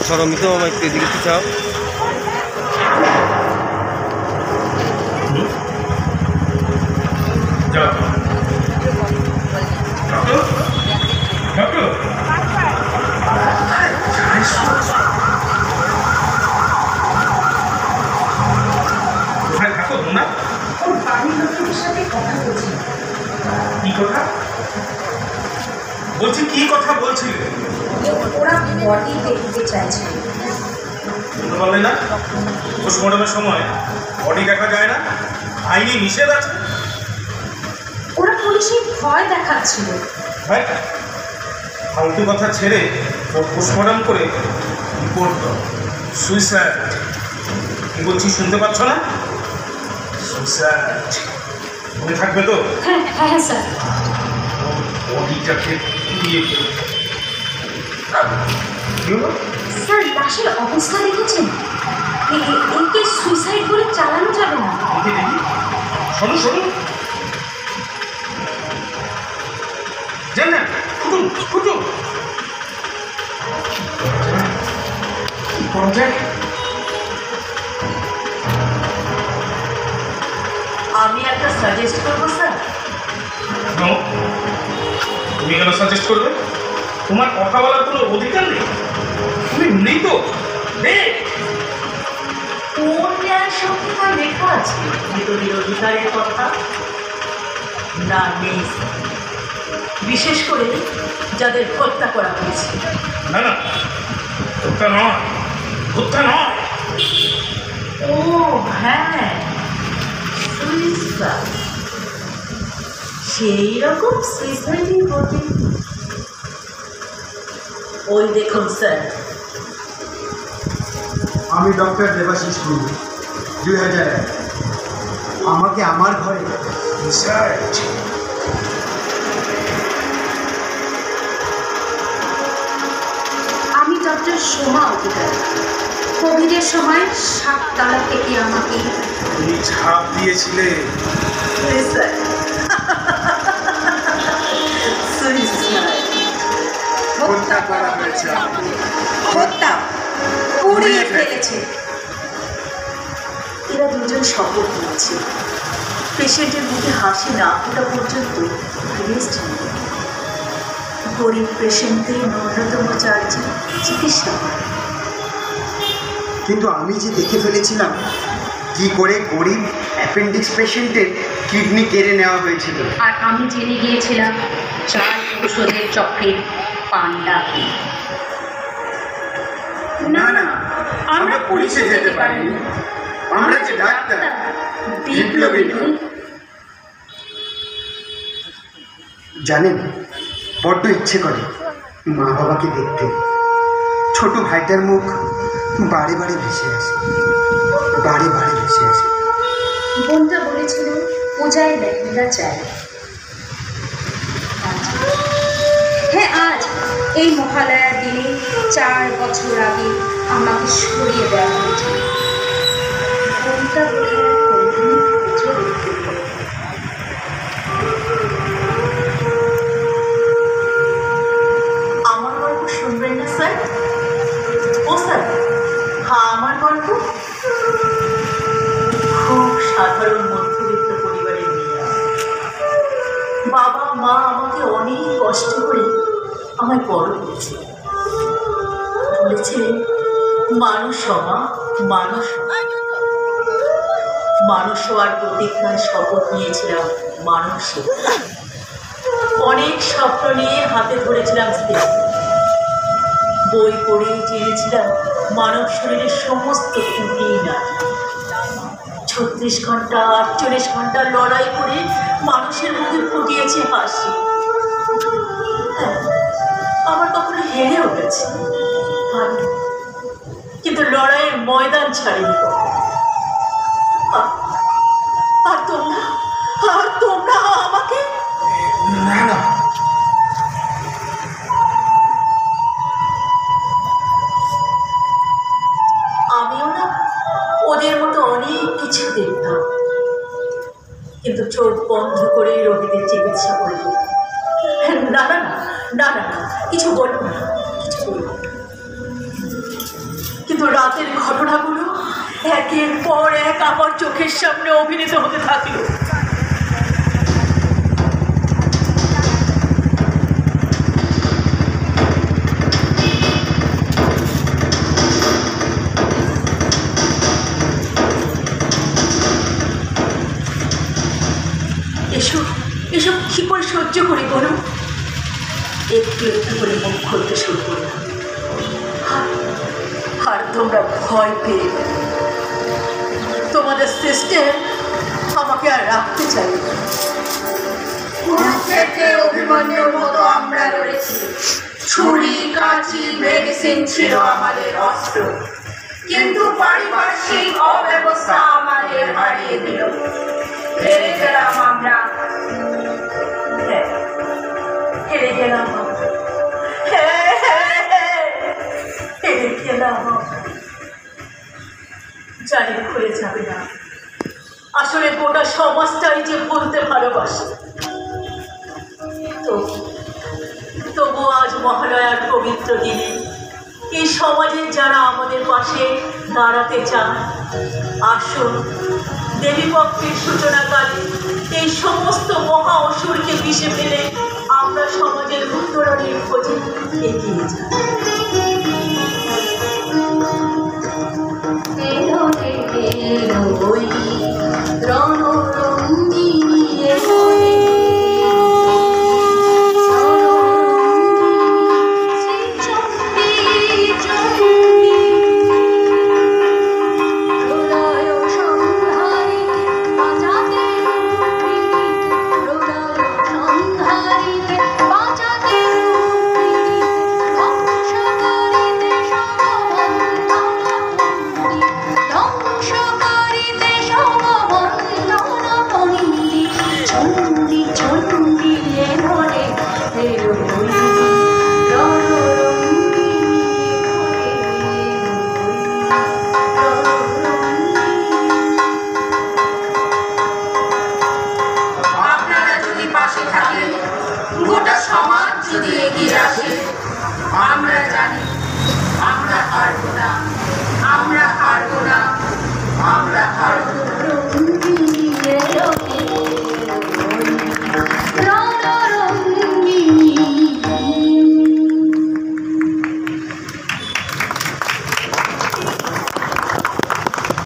সরো মিতো মামা, একটু এদিকে একটু চাও। বলছি কি কথা বলছিলে? ওরা বডি দেখতে চাইছে। বললে না পোস্টমর্টমের সময় বডি দেখা যায় না, আইনি নিষেধ আছে। ওরা পুলিশের ভয় দেখাচ্ছিল। ফালতু কথা ছেড়ে পোস্টমর্টম করে রিপোর্ট দাও। সুইসাইড। কি বলছি শুনতে পাচ্ছ না? সুইসাইড। মনে থাকবে তো? হ্যাঁ হ্যাঁ স্যার। বডিটাকে পুড়িয়ে ফেলো। কি হলো? স্যার লাশের অবস্থা দেখেছেন? একে সুইসাইড বলে চালানো যাবে না। দেখি শোনো শোনো, জান না কুটুম কুটুম কি করা যায়? আমি একটা সাজেস্ট করবো স্যার। তুমি কেন সাজেস্ট করবে? তোমার কথা বলার কোনো অধিকার নেই। তুমি মৃত। কোন ন্যায় সংহিতা লেখা আছে মৃতদের অধিকারের কথা? না, নেই। বিশেষ করে যাদের হত্যা করা হয়েছে। না না, হত্যা নয়, হত্যা নয়। ও হ্যাঁ, সুইসাইড। সেই রকম সুইসাইডই বটে। ওই দেখুন স্যার। আমি ডক্টর দেবাশিস গুরু, 2001। আমাকে আমার ঘরে আমি ডক্টর সোমা অধিকারী। কোভিডের সময় 7 তালা থেকে আমাকে তুমি ছাপ দিয়েছিলে। হত্যা করা হয়েছে। হত্যা পুড়িয়ে ফেলেছে। এরা দুজন শপথ নিয়েছে পেশেন্টের মুখে হাসি না ফোটা পর্যন্ত রেস্ট নেবে। গরিব পেশেন্টদের ন্যূনতম চার্জে চিকিৎসা করে। কিন্তু আমি যে দেখে ফেলেছিলাম কি করে গরিব অ্যাপেন্ডিক্স পেশেন্টের কিডনি কেড়ে নেওয়া হয়েছিল। আর আমি জেনে গিয়েছিলাম 4 ঔষধের চক্রের পান্ডা। না না, আমরা পুলিশে যেতে পারিনি। আমরা যে ডাক্তার, বিপ্লবী নই। জানেন, বড্ড ইচ্ছে করে মা বাবাকে দেখতে। ছোট ভাইটার মুখ বারে বারে ভেসে আসে, বারে বারে ভেসে আসে। বোনটা বলেছিল পূজায় লেহেঙ্গা চাই। হ্যাঁ, আজ এই মহালয়ার দিনে 4 বছর আগে আমাকে সরিয়ে দেওয়া হয়েছে। বোনটা আমার গল্প শুনবেন না স্যার? ও স্যার, হ্যাঁ আমার গল্প। খুব সাধারণ মধ্যবিত্ত পরিবারের মেয়ে। বাবা মা আমাকে অনেক কষ্ট করে আমায় বড় করেছে। বলেছিলেন মানুষ হওয়া, মানুষ মানুষ হওয়ার প্রতিজ্ঞায় শপথ নিয়েছিলাম। মানুষ অনেক স্বপ্ন নিয়ে হাতে ধরেছিলাম স্ত্রী। বই পড়ে জেনেছিলাম মানব শরীরের সমস্ত খুঁটি না। 36 ঘন্টা 48 ঘন্টা লড়াই করে মানুষের মুখে ফুটিয়েছে হাসি। আমার কখনো হেরেও গেছে, কিন্তু লড়াইয়ের ময়দান ছাড়িনি। আর তোমরা আমাকে না না, আমিও না ওদের মতো অনেক কিছু দেখতাম, কিন্তু চোখ বন্ধ করে রোগীদের চিকিৎসা করে। না না না না না, কিছু বলবো না, কিছু বলবো না। একের পর এক আমার চোখের সামনে অভিনীত হতে থাকলো। এসব কি করে সহ্য করি বলো? একটু একটু করে মুখ খুলতে শুরু করলাম। আর তোমরা ভয় পেয়ে তোমাদের সিস্টেম আমাকে আর রাখতে চাই না। অভিমন্যুর মতো আমরা লড়েছি। ছুরি, কাঁচি, মেডিসিন ছিল আমাদের অস্ত্র, কিন্তু পারিপার্শ্বিক অব্যবস্থা আমাদের হারিয়ে দিল। হেরে গেলাম আমরা। হেরে গেলাম হেরে গেলাম। জানি খুলে যাবে না, আসলে গোটা সমাজটাই যে বলতে ভালোবাসে। তবু আজ মহালয়ার পবিত্র দিনে এই সমাজের যারা আমাদের পাশে দাঁড়াতে চান, আসুন দেবীপক্ষের সূচনাকালে এই সমস্ত মহা অসুরকে পিষে ফেলে আমরা সমাজের উত্তরণের খোঁজে এগিয়ে যাই। গোটা সমাজ যদি এগিয়ে আসে,